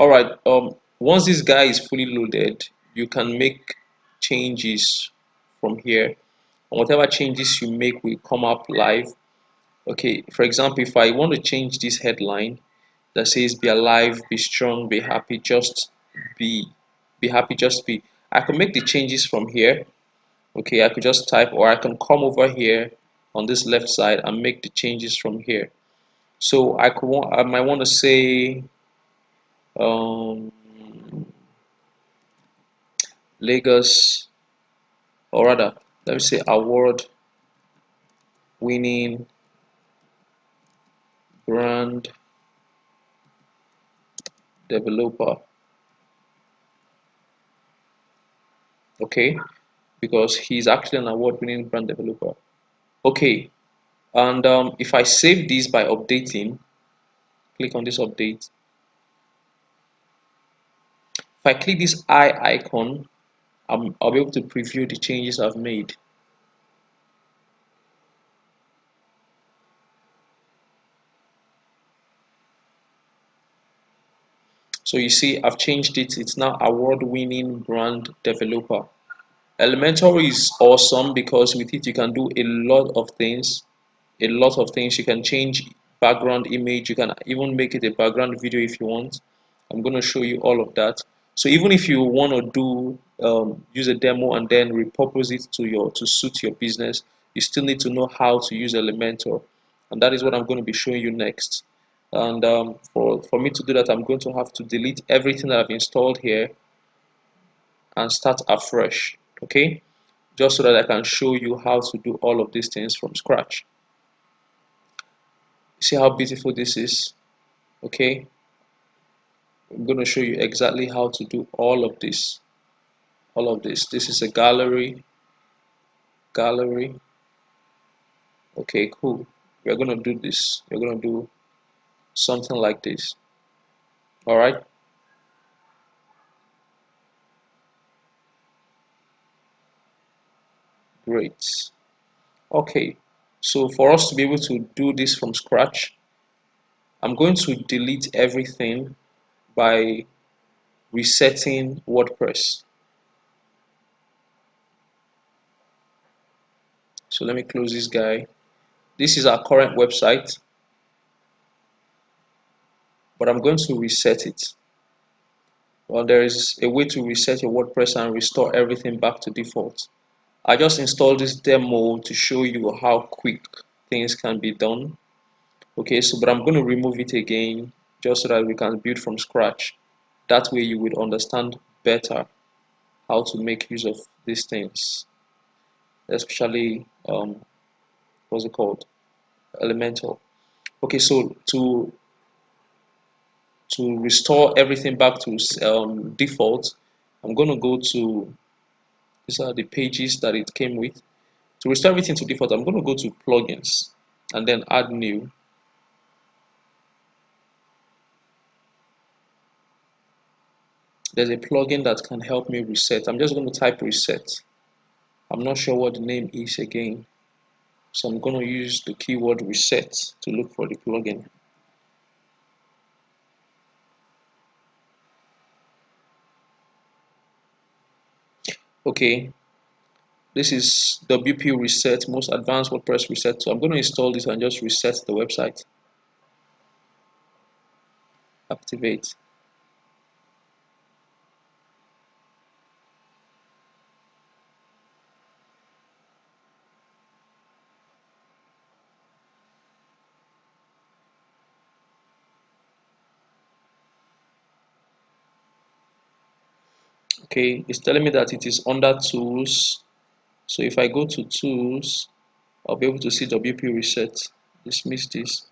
All right. Once this guy is fully loaded, you can make changes from here, and whatever changes you make will come up live. Okay. For example, if I want to change this headline that says "Be alive, be strong, be happy, just be, be happy, just be," I can make the changes from here. Okay, I could just type, or I can come over here on this left side and make the changes from here. So I might want to say um, Lagos, or rather, let me say award winning brand developer. Okay, because he's actually an award winning brand developer. Okay, and if I save this by updating, click on this update. If I click this eye icon, I'll be able to preview the changes I've made. So you see, I've changed it. It's now award-winning brand developer. Elementor is awesome because with it you can do a lot of things. A lot of things. You can change background image. You can even make it a background video if you want. I'm going to show you all of that. So even if you want to do use a demo and then repurpose it to suit your business, you still need to know how to use Elementor, and that is what I'm going to be showing you next. And for me to do that, I'm going to have to delete everything that I've installed here and start afresh. Okay, just so that I can show you how to do all of these things from scratch. See how beautiful this is. Okay, I'm going to show you exactly how to do all of this. This is a gallery. Okay, cool. We're going to do this. We're going to do something like this. All right, great. Okay, so for us to be able to do this from scratch, I'm going to delete everything by resetting WordPress. So let me close this guy. This is our current website, but I'm going to reset it. Well, there is a way to reset your WordPress and restore everything back to default. I just installed this demo to show you how quick things can be done. Okay, so but I'm going to remove it again just so that we can build from scratch. That way you will understand better how to make use of these things, especially what's it called? Elemental. Okay, so to restore everything back to default, I'm going to go to, these are the pages that it came with. To restore everything to default, I'm going to go to plugins and then add new. There's a plugin that can help me reset. I'm just going to type reset. I'm not sure what the name is again. So I'm going to use the keyword reset to look for the plugin. Okay, this is WP reset, most advanced WordPress reset. So I'm going to install this and just reset the website. Activate. Okay, it's telling me that it is under tools. So if I go to tools, I'll be able to see WP reset. Dismiss this.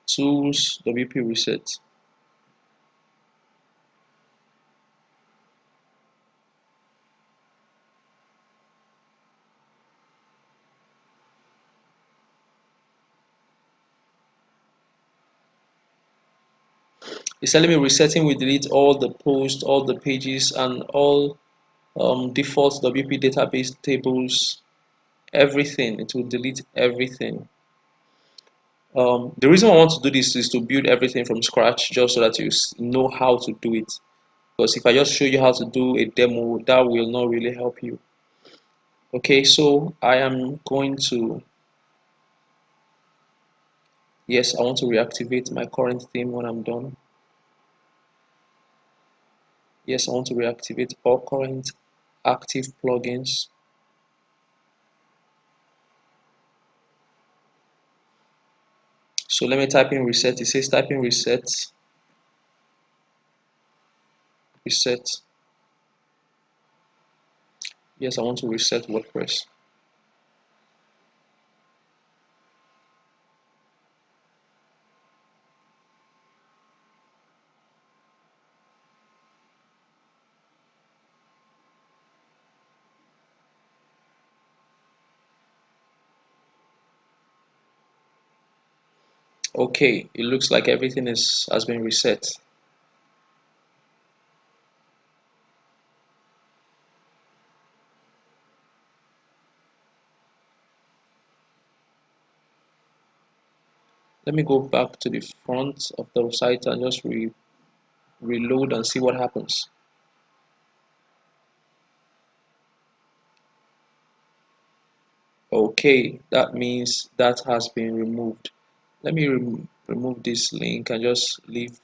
Tools, WP reset. It's telling me resetting will delete all the posts, all the pages, and all default WP database tables, everything. It will delete everything. The reason I want to do this is to build everything from scratch, just so that you know how to do it. Because if I just show you how to do a demo, that will not really help you. Okay, so I am going to, yes, I want to reactivate my current theme when I'm done. Yes, I want to reactivate all current active plugins. So let me type in reset. It says type in reset, reset. Yes, I want to reset WordPress. Okay, it looks like everything has been reset. Let me go back to the front of the site and just reload and see what happens. Okay, that means that has been removed. Let me remove this link and just leave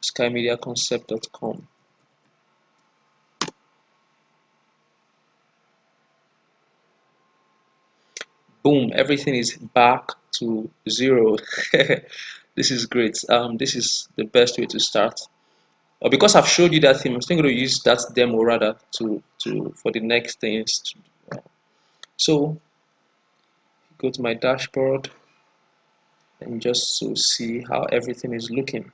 skymediaconcept.com. Boom, everything is back to zero. This is great. This is the best way to start. Because I've showed you that theme, I'm still going to use that demo rather to for the next things. So go to my dashboard and just to see how everything is looking.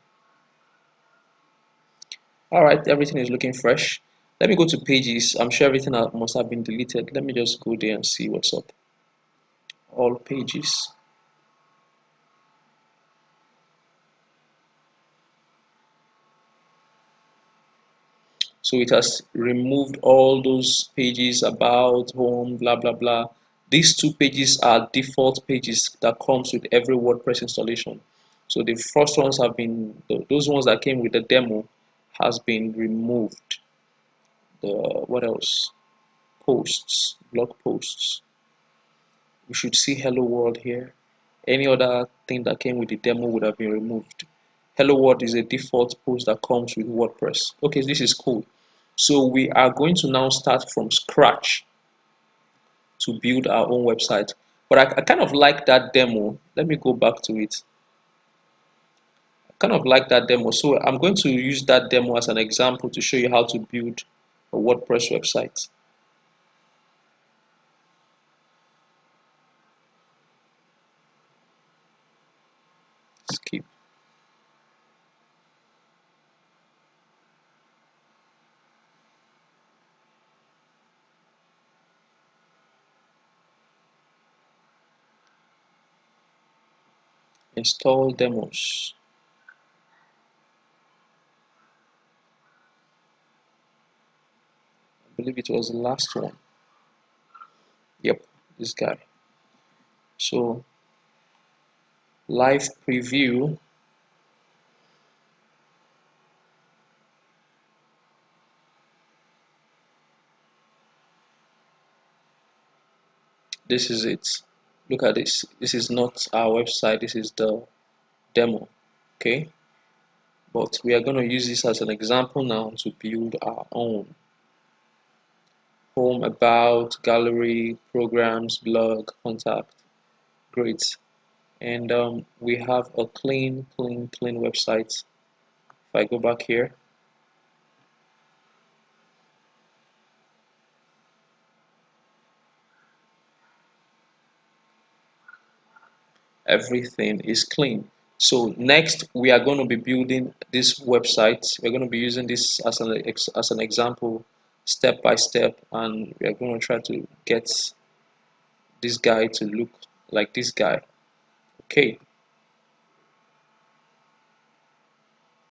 All right, everything is looking fresh. Let me go to pages. I'm sure everything must have been deleted. Let me just go there and see what's up. All pages. So it has removed all those pages about home, blah blah blah. These two pages are default pages that comes with every WordPress installation. So the first ones have been those ones that came with the demo has been removed. The what else? Posts, blog posts. You should see hello world here. Any other thing that came with the demo would have been removed. Hello world is a default post that comes with WordPress. Okay, this is cool. So we are going to now start from scratch to build our own website. But I kind of like that demo. Let me go back to it. I kind of like that demo. So I'm going to use that demo as an example to show you how to build a WordPress website. Skip. Install demos. I believe it was the last one. Yep, this guy. So live preview. This is it. Look at this. This is not our website. This is the demo. Okay, but we are going to use this as an example now to build our own home, about, gallery, programs, blog, contact. Great. And we have a clean website. If I go back here, everything is clean. So next we are going to be building this website. We're going to be using this as an example, step by step, and we are going to try to get this guy to look like this guy. Okay,